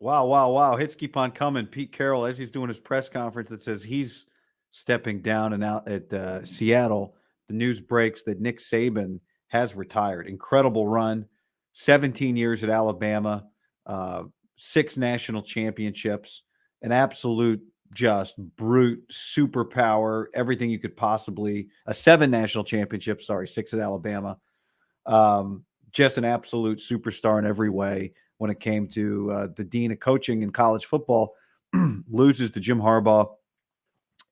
Wow, wow, wow. Hits keep on coming. Pete Carroll, as he's doing his press conference that says he's stepping down and out at Seattle, the news breaks that Nick Saban has retired. Incredible run, 17 years at Alabama, uh, 6 national championships, an absolute just brute superpower, everything you could possibly, 7 national championships, sorry, 6 at Alabama. Um, just an absolute superstar in every way when it came to the dean of coaching in college football, loses to Jim Harbaugh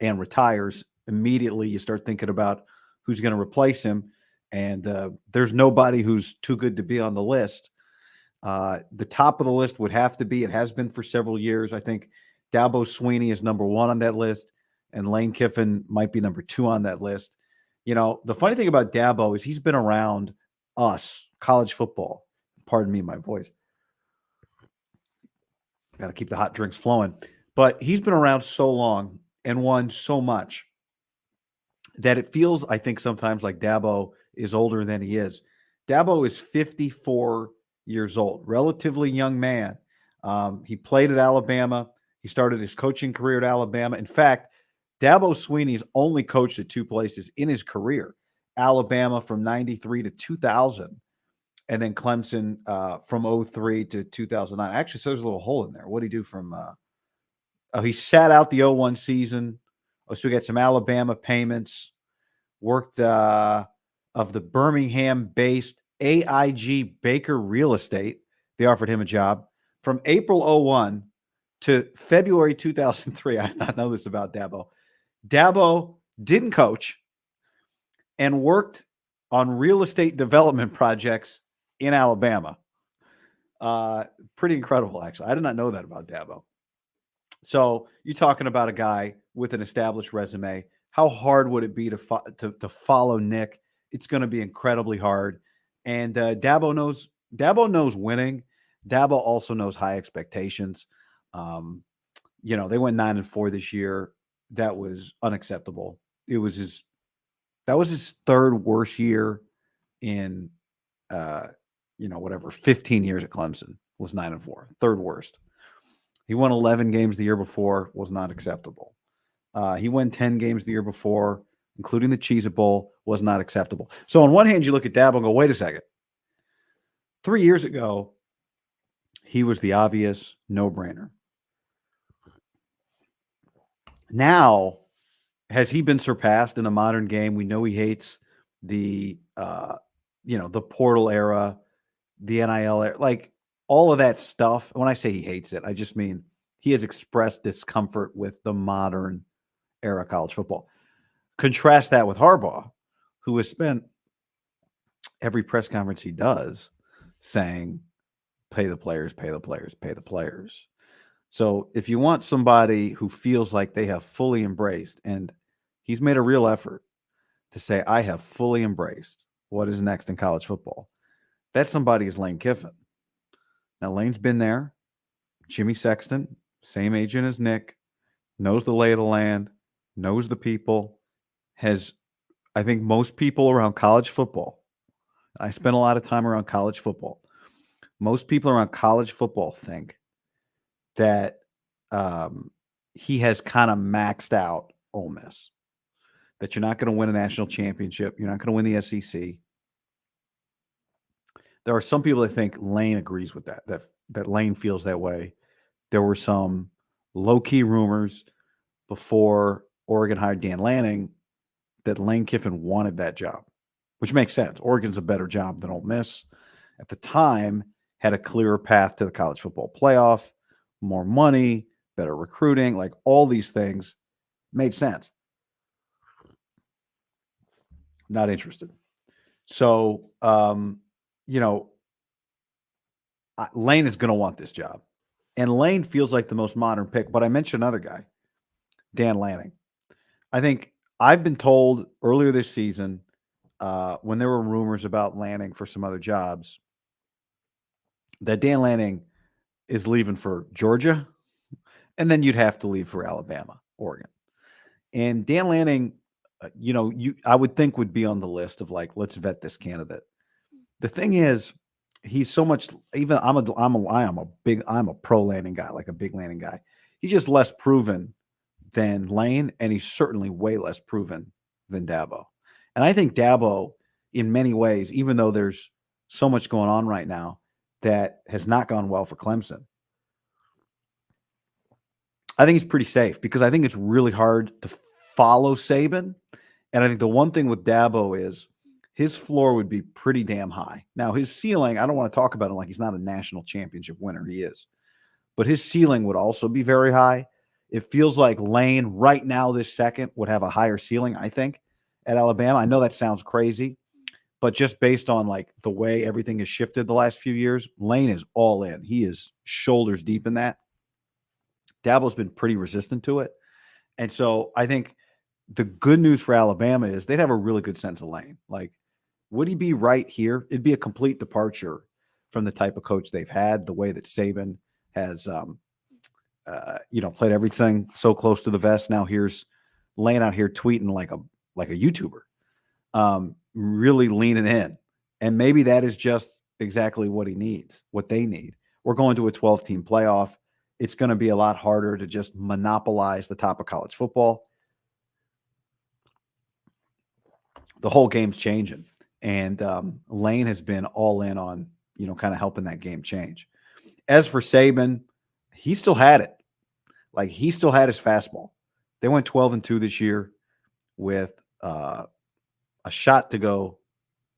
and retires. Immediately, you start thinking about who's going to replace him. And there's nobody who's too good to be on the list. The top of the list would have to be, it has been for several years. I think Dabo Sweeney is number one on that list, and Lane Kiffin might be number two on that list. You know, the funny thing about Dabo is he's been around us, college football. Pardon me, my voice. Got to keep the hot drinks flowing. But he's been around so long and won so much that it feels, I think, sometimes like Dabo is older than he is. Dabo is 54 years old, relatively young man. He played at Alabama. He started his coaching career at Alabama. In fact, Dabo Sweeney's only coached at two places in his career: Alabama from 93 to 2000, and then Clemson from 03 to 2009. Actually, so there's a little hole in there. What did he do from oh, he sat out the 01 season. Oh, so we got some Alabama payments. Worked of the Birmingham-based AIG Baker Real Estate. They offered him a job from April 01 to February 2003. I did not know this about Dabo. Dabo didn't coach and worked on real estate development projects in Alabama. Pretty incredible, actually. I did not know that about Dabo. So you're talking about a guy with an established resume. How hard would it be to follow Nick? It's going to be incredibly hard. And Dabo knows winning. Dabo also knows high expectations. Um, they went 9-4 this year. That was unacceptable. That was his third worst year in whatever 15 years at Clemson was 9-4, third worst. He won 11 games the year before, was not acceptable. He won 10 games the year before, including the Cheez-It Bowl, was not acceptable. So on one hand, you look at Dabo and go, wait a second. 3 years ago, he was the obvious no-brainer. Now, has he been surpassed in the modern game? We know he hates the portal era, the NIL era, like all of that stuff. When I say he hates it, I just mean he has expressed discomfort with the modern era college football. Contrast that with Harbaugh, who has spent every press conference he does saying, pay the players, pay the players, pay the players. So if you want somebody who feels like they have fully embraced, and he's made a real effort to say, I have fully embraced what is next in college football, that somebody is Lane Kiffin. Now, Lane's been there. Jimmy Sexton, same agent as Nick, knows the lay of the land, knows the people, I think most people around college football, I spent a lot of time around college football. Most people around college football think that he has kind of maxed out Ole Miss, that you're not going to win a national championship. You're not going to win the SEC. There are some people that think Lane agrees with that Lane feels that way. There were some low-key rumors before Oregon hired Dan Lanning that Lane Kiffin wanted that job, which makes sense. Oregon's a better job than Ole Miss. At the time, had a clearer path to the college football playoff, more money, better recruiting, like all these things made sense. Not interested. So, Lane is going to want this job. And Lane feels like the most modern pick. But I mentioned another guy, Dan Lanning. I think I've been told earlier this season, when there were rumors about Lanning for some other jobs, that Dan Lanning is leaving for Georgia, and then you'd have to leave for Alabama, Oregon. And Dan Lanning, I would think would be on the list of like, let's vet this candidate. The thing is, he's so much. Even I'm a pro Lanning guy, like a big Lanning guy. He's just less proven than Lane, and he's certainly way less proven than Dabo. And I think Dabo, in many ways, even though there's so much going on right now that has not gone well for Clemson, I think he's pretty safe because I think it's really hard to follow Saban. And I think the one thing with Dabo is his floor would be pretty damn high. Now, his ceiling, I don't want to talk about him like he's not a national championship winner. He is. But his ceiling would also be very high. It feels like Lane right now, this second, would have a higher ceiling, I think, at Alabama. I know that sounds crazy, but just based on like the way everything has shifted the last few years, Lane is all in. He is shoulders deep in that. Dabo's been pretty resistant to it. And so I think the good news for Alabama is they'd have a really good sense of Lane. Like, would he be right here? It'd be a complete departure from the type of coach they've had, the way that Saban has, played everything so close to the vest. Now here's Lane out here tweeting like a YouTuber, really leaning in, and maybe that is just exactly what he needs, what they need. We're going to a 12-team playoff. It's going to be a lot harder to just monopolize the top of college football. The whole game's changing, and Lane has been all in on kind of helping that game change. As for Saban, he still had it. Like, he still had his fastball. They went 12-2 this year with a shot to go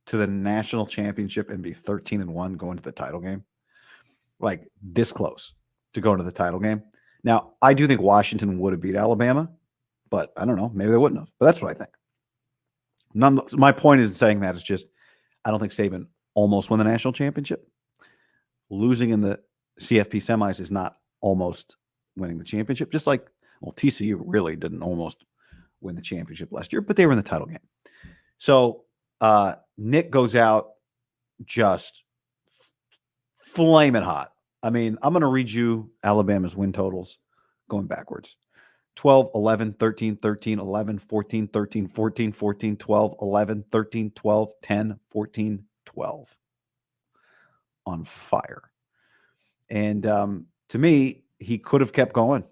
to the national championship and be 13-1 going to the title game. Like, this close to going to the title game. Now, I do think Washington would have beat Alabama, but I don't know. Maybe they wouldn't have. But that's what I think. My point isn't saying that. It's just I don't think Saban almost won the national championship. Losing in the CFP semis is not almost winning the championship. Just like, well, TCU really didn't almost win the championship last year, but they were in the title game. So Nick goes out just flaming hot. I mean, I'm going to read you Alabama's win totals going backwards. 12, 11, 13, 13, 11, 14, 13, 14, 14, 12, 11, 13, 12, 10, 14, 12. On fire. And to me, he could have kept going.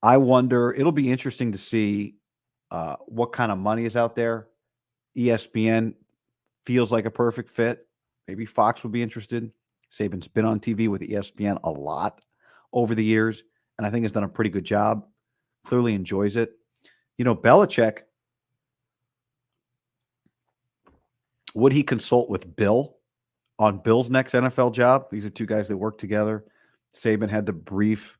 I wonder, it'll be interesting to see what kind of money is out there. ESPN feels like a perfect fit. Maybe Fox would be interested. Saban's been on TV with ESPN a lot over the years, and I think has done a pretty good job. Clearly enjoys it. Belichick, would he consult with Bill on Bill's next NFL job? These are two guys that work together. Saban had the brief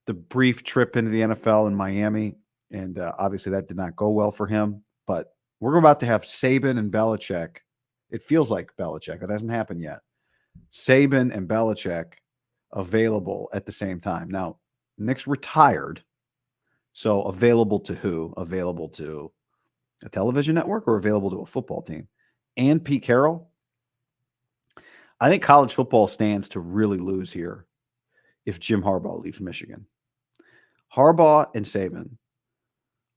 trip into the NFL in Miami, and obviously that did not go well for him. But we're about to have Saban and Belichick. It feels like Belichick. That hasn't happened yet. Saban and Belichick available at the same time. Now, Nick's retired, so available to who? Available to a television network or available to a football team? And Pete Carroll? I think college football stands to really lose here if Jim Harbaugh leaves Michigan. Harbaugh and Saban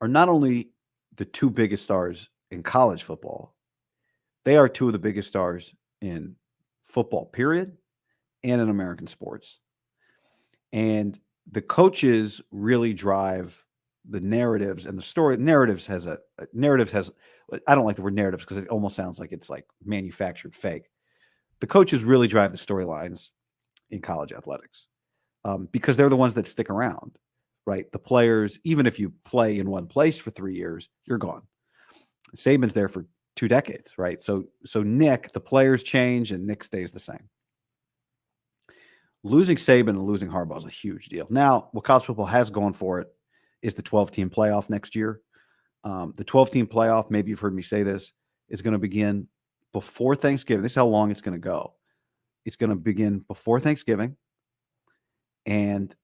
are not only the two biggest stars in college football, they are two of the biggest stars in football, period, and in American sports. And the coaches really drive the narratives and the story. Narratives has, I don't like the word narratives because it almost sounds like it's like manufactured fake. The coaches really drive the storylines in college athletics because they're the ones that stick around, right? The players, even if you play in one place for 3 years, you're gone. Saban's there for 2 decades, right? So Nick, the players change and Nick stays the same. Losing Saban and losing Harbaugh is a huge deal. Now, what college football has going for it is the 12-team playoff next year. The 12-team playoff, maybe you've heard me say this, is going to begin before Thanksgiving. This is how long it's going to go. It's going to begin before Thanksgiving. And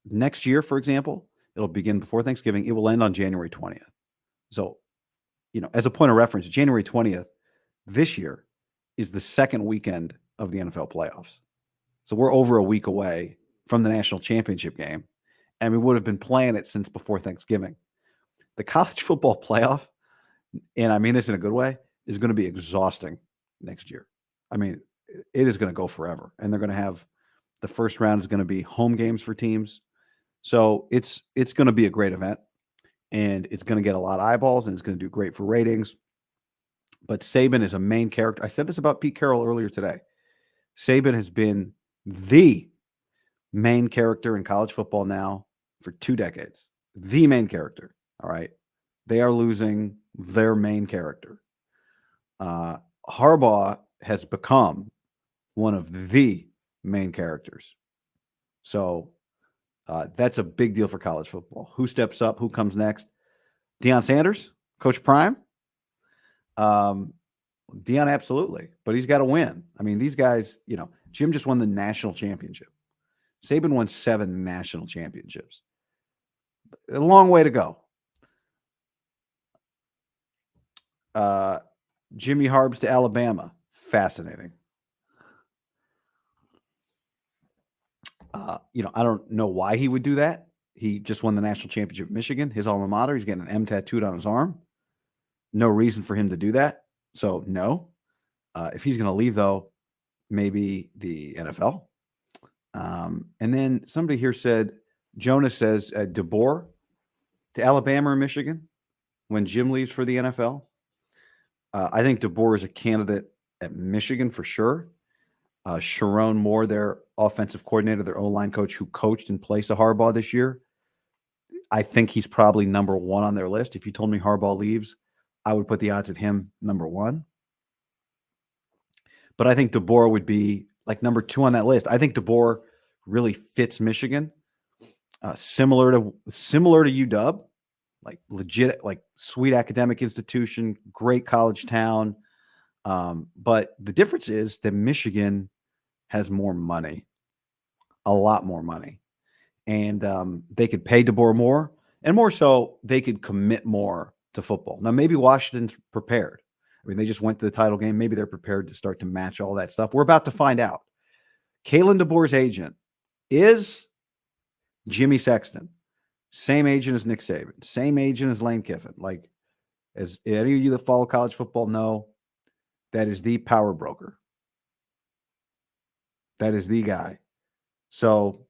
next year, for example, it'll begin before Thanksgiving. It will end on January 20th. So, as a point of reference, January 20th this year is the second weekend of the NFL playoffs. So we're over a week away from the national championship game, and we would have been playing it since before Thanksgiving. The college football playoff, and I mean this in a good way, is going to be exhausting next year. I mean, it is going to go forever, and they're going to have the first round is going to be home games for teams. So it's going to be a great event, and it's going to get a lot of eyeballs, and it's going to do great for ratings. But Saban is a main character. I said this about Pete Carroll earlier today. Saban has been the main character in college football now for 2 decades. The main character. All right. They are losing their main character. Harbaugh has become one of the main characters. So that's a big deal for college football. Who steps up? Who comes next? Deion Sanders, Coach Prime. Deion, absolutely. But he's got to win. I mean, these guys, Jim just won the national championship. Saban won 7 national championships. A long way to go. Jimmy Harbs to Alabama. Fascinating. I don't know why he would do that. He just won the national championship at Michigan, his alma mater. He's getting an M tattooed on his arm. No reason for him to do that. So, no. If he's going to leave, though, maybe the NFL. And then somebody here said, Jonas says, DeBoer to Alabama or Michigan when Jim leaves for the NFL. I think DeBoer is a candidate at Michigan for sure. Sharon Moore, their offensive coordinator, their O-line coach who coached in place of Harbaugh this year, I think he's probably number 1 on their list. If you told me Harbaugh leaves, I would put the odds at him number 1. But I think DeBoer would be like number 2 on that list. I think DeBoer really fits Michigan, similar to UW, like legit, like sweet academic institution, great college town. But the difference is that Michigan has more money, a lot more money. And they could pay DeBoer more, and more so, they could commit more to football. Now, maybe Washington's prepared. I mean, they just went to the title game. Maybe they're prepared to start to match all that stuff. We're about to find out. Kalen DeBoer's agent is Jimmy Sexton. Same agent as Nick Saban. Same agent as Lane Kiffin. Like, as any of you that follow college football know, that is the power broker. That is the guy. So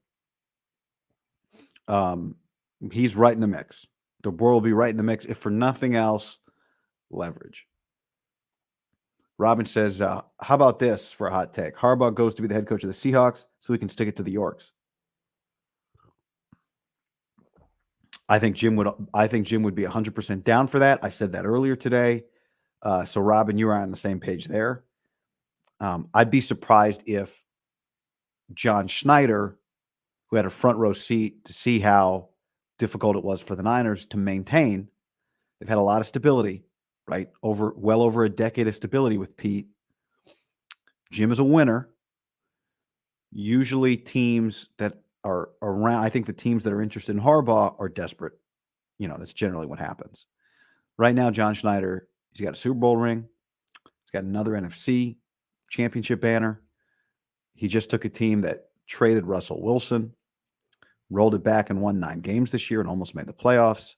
he's right in the mix. DeBoer will be right in the mix. If for nothing else, leverage. Robin says, how about this for a hot take? Harbaugh goes to be the head coach of the Seahawks so he can stick it to the Yorks. I think Jim would be 100% down for that. I said that earlier today. So Robin, you are on the same page there. I'd be surprised if John Schneider, who had a front row seat to see how difficult it was for the Niners to maintain, they've had a lot of stability, right? Well over a decade of stability with Pete. Jim is a winner. Usually teams that are around, I think the teams that are interested in Harbaugh are desperate. That's generally what happens. Right now, John Schneider, he's got a Super Bowl ring. He's got another NFC championship banner. He just took a team that traded Russell Wilson, rolled it back and won 9 games this year and almost made the playoffs.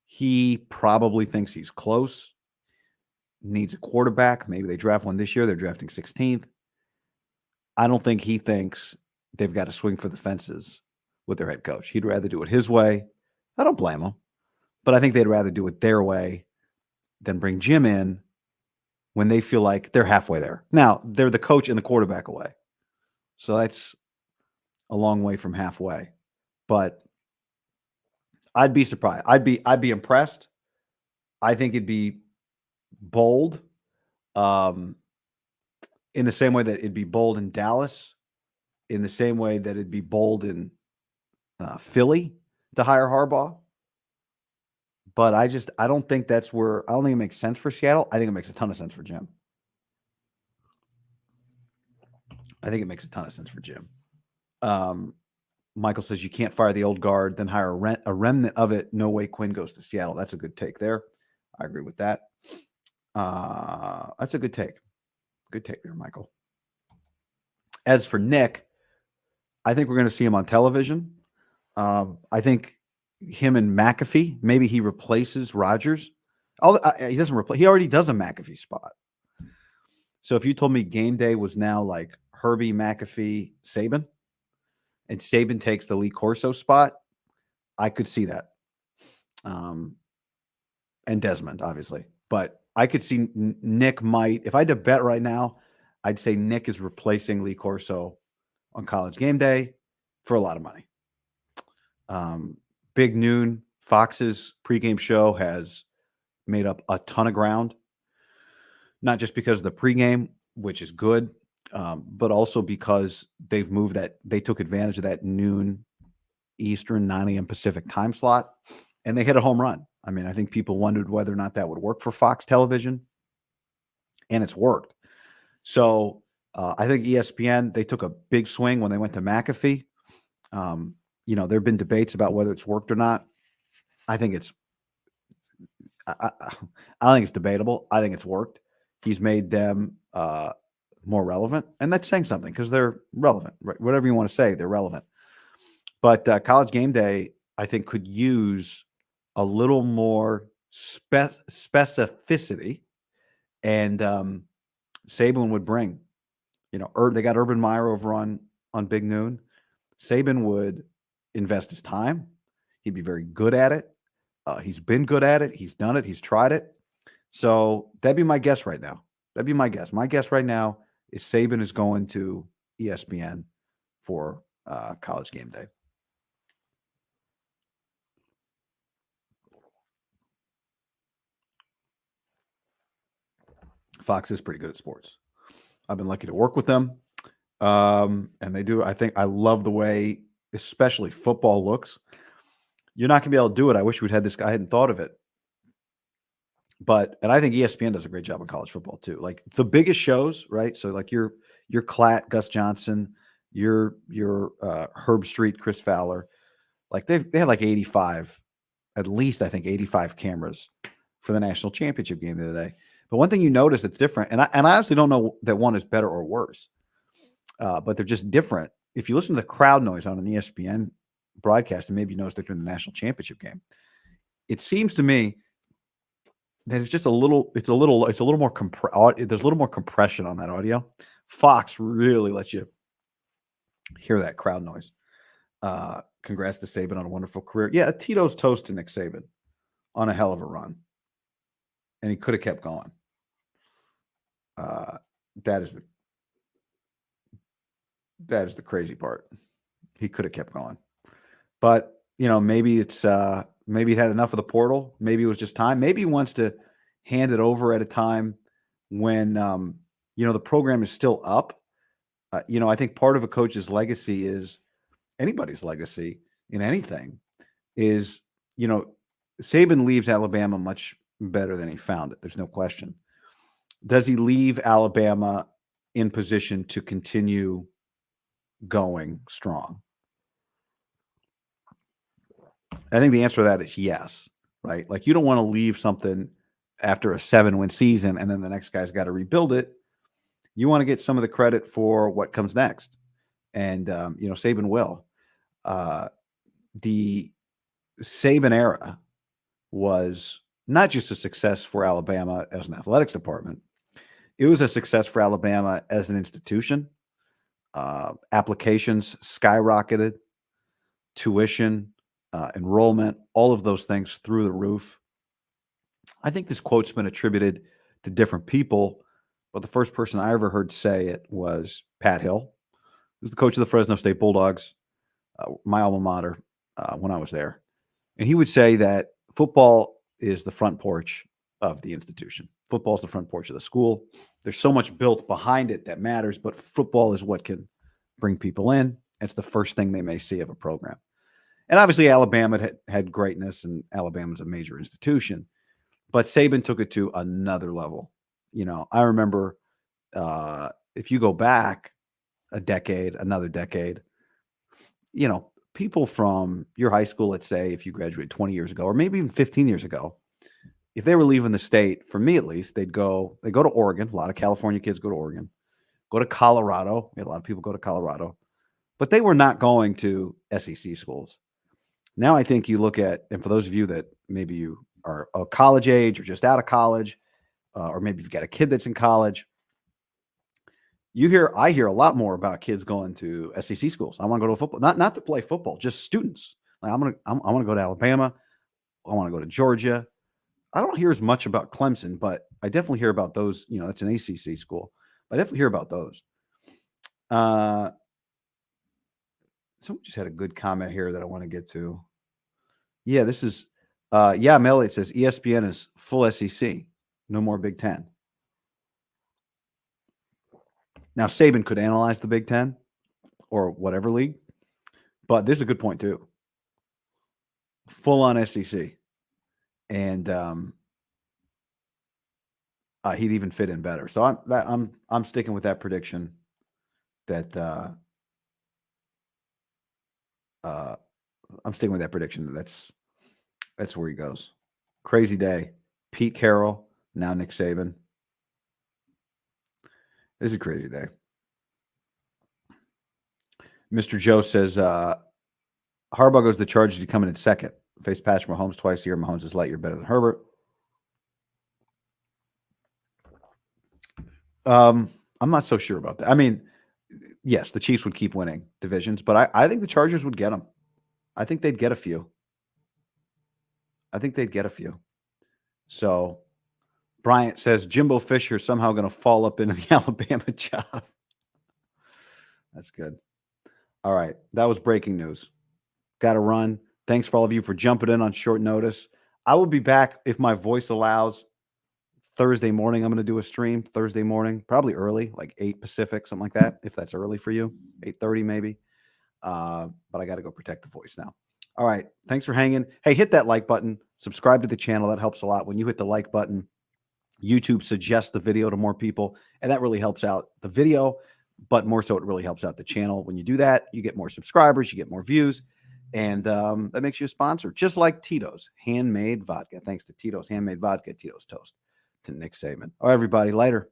He probably thinks he's close, needs a quarterback. Maybe they draft one this year. They're drafting 16th. I don't think he thinks they've got to swing for the fences with their head coach. He'd rather do it his way. I don't blame him, but I think they'd rather do it their way than bring Jim in when they feel like they're halfway there. Now, they're the coach and the quarterback away. So that's a long way from halfway. But I'd be surprised. I'd be impressed. I think it'd be bold. In the same way that it'd be bold in Dallas, in the same way that it'd be bold in Philly to hire Harbaugh. But I don't think I don't think it makes sense for Seattle. I think it makes a ton of sense for Jim. Michael says you can't fire the old guard, then hire a remnant of it. No way Quinn goes to Seattle. That's a good take there. I agree with that. That's a good take. Good take there, Michael. As for Nick, I think we're going to see him on television. I think him and McAfee, maybe he replaces Rodgers. He doesn't replace. He already does a McAfee spot. So if you told me game day was now like Herbie, McAfee, Saban, and Saban takes the Lee Corso spot, I could see that. And Desmond, obviously. But I could see Nick might, if I had to bet right now, I'd say Nick is replacing Lee Corso on College Game Day for a lot of money. Big Noon, Fox's pregame show has made up a ton of ground, not just because of the pregame, which is good, but also because they took advantage of that noon Eastern, 9 a.m. Pacific time slot, and they hit a home run. I mean, I think people wondered whether or not that would work for Fox Television, and it's worked. So I think ESPN, they took a big swing when they went to McAfee. There have been debates about whether it's worked or not. I think I think it's debatable. I think it's worked. He's made them more relevant, and that's saying something because they're relevant. Right? Whatever you want to say, they're relevant. But College Game Day, I think, could use a little more specificity, and Saban would bring. They got Urban Meyer over on Big Noon. Saban would invest his time. He'd be very good at it. He's been good at it. He's done it. He's tried it. So that'd be my guess right now. That'd be my guess. My guess right now is Saban is going to ESPN for College Game Day. Fox is pretty good at sports. I've been lucky to work with them. And they do. I think I love the way, especially football looks. You're not going to be able to do it. I wish we'd had this guy. I hadn't thought of it. And I think ESPN does a great job on college football too. Like the biggest shows, right? So like your Klatt, Gus Johnson, your Herb Street, Chris Fowler, like they had like 85, at least I think 85 cameras for the national championship game the other day. But one thing you notice that's different, and I honestly don't know that one is better or worse, but they're just different. If you listen to the crowd noise on an ESPN broadcast, and maybe you noticed it during the national championship game, it seems to me that it's just a little more there's a little more compression on that audio. Fox really lets you hear that crowd noise. Congrats to Saban on a wonderful career. Yeah, a Tito's toast to Nick Saban on a hell of a run. And he could have kept going. That is the crazy part. He could have kept going. But, maybe it's maybe he had enough of the portal. Maybe it was just time. Maybe he wants to hand it over at a time when the program is still up. I think part of a coach's legacy is anybody's legacy in anything is, Saban leaves Alabama much better than he found it. There's no question. Does he leave Alabama in position to continue going strong? I think the answer to that is yes, right? Like you don't want to leave something after a 7-win season and then the next guy's got to rebuild it. You want to get some of the credit for what comes next. And, Saban will. The Saban era was not just a success for Alabama as an athletics department. It was a success for Alabama as an institution. Applications skyrocketed, tuition, enrollment, all of those things through the roof. I think this quote's been attributed to different people, but the first person I ever heard say it was Pat Hill, who's the coach of the Fresno State Bulldogs, my alma mater, when I was there. And he would say that football is the front porch of the institution. Football is the front porch of the school. There's so much built behind it that matters, but football is what can bring people in. It's the first thing they may see of a program. And obviously Alabama had greatness, and Alabama's a major institution. But Saban took it to another level. I remember if you go back a decade, another decade, people from your high school, let's say, if you graduated 20 years ago, or maybe even 15 years ago, if they were leaving the state, for me at least, they go to Oregon. A lot of California kids go to Oregon, go to Colorado. A lot of people go to Colorado, but they were not going to SEC schools. Now I think you look at, and for those of you that maybe you are of college age or just out of college, or maybe you've got a kid that's in college, I hear a lot more about kids going to SEC schools. I want to go to football, not to play football, just students. Like I want to go to Alabama. I want to go to Georgia. I don't hear as much about Clemson, but I definitely hear about those. That's an ACC school. I definitely hear about those. Someone just had a good comment here that I want to get to. Yeah, this is, Melly, it says ESPN is full SEC, no more Big Ten. Now, Saban could analyze the Big Ten or whatever league, but there's a good point too. Full on SEC, and he'd even fit in better. So I'm sticking with that prediction. That I'm sticking with that prediction. That's where he goes. Crazy day. Pete Carroll, now Nick Saban. This is a crazy day. Mr. Joe says Harbaugh goes to the Chargers. He's coming in second. Face Patrick Mahomes twice a year. Mahomes is light year better than Herbert. I'm not so sure about that. I mean, yes, the Chiefs would keep winning divisions, but I think the Chargers would get them. I think they'd get a few. So Bryant says Jimbo Fisher is somehow going to fall up into the Alabama job. That's good. All right. That was breaking news. Got to run. Thanks for all of you for jumping in on short notice. I will be back if my voice allows. Thursday morning, I'm going to do a stream Thursday morning, probably early, like 8 Pacific, something like that, if that's early for you, 8:30 maybe. But I got to go protect the voice now. All right. Thanks for hanging. Hey, hit that like button. Subscribe to the channel. That helps a lot. When you hit the like button, YouTube suggests the video to more people, and that really helps out the video, but more so it really helps out the channel. When you do that, you get more subscribers, you get more views, and that makes you a sponsor, just like Tito's Handmade Vodka. Thanks to Tito's Handmade Vodka, Tito's Toast, to Nick Saban. All right, everybody, later.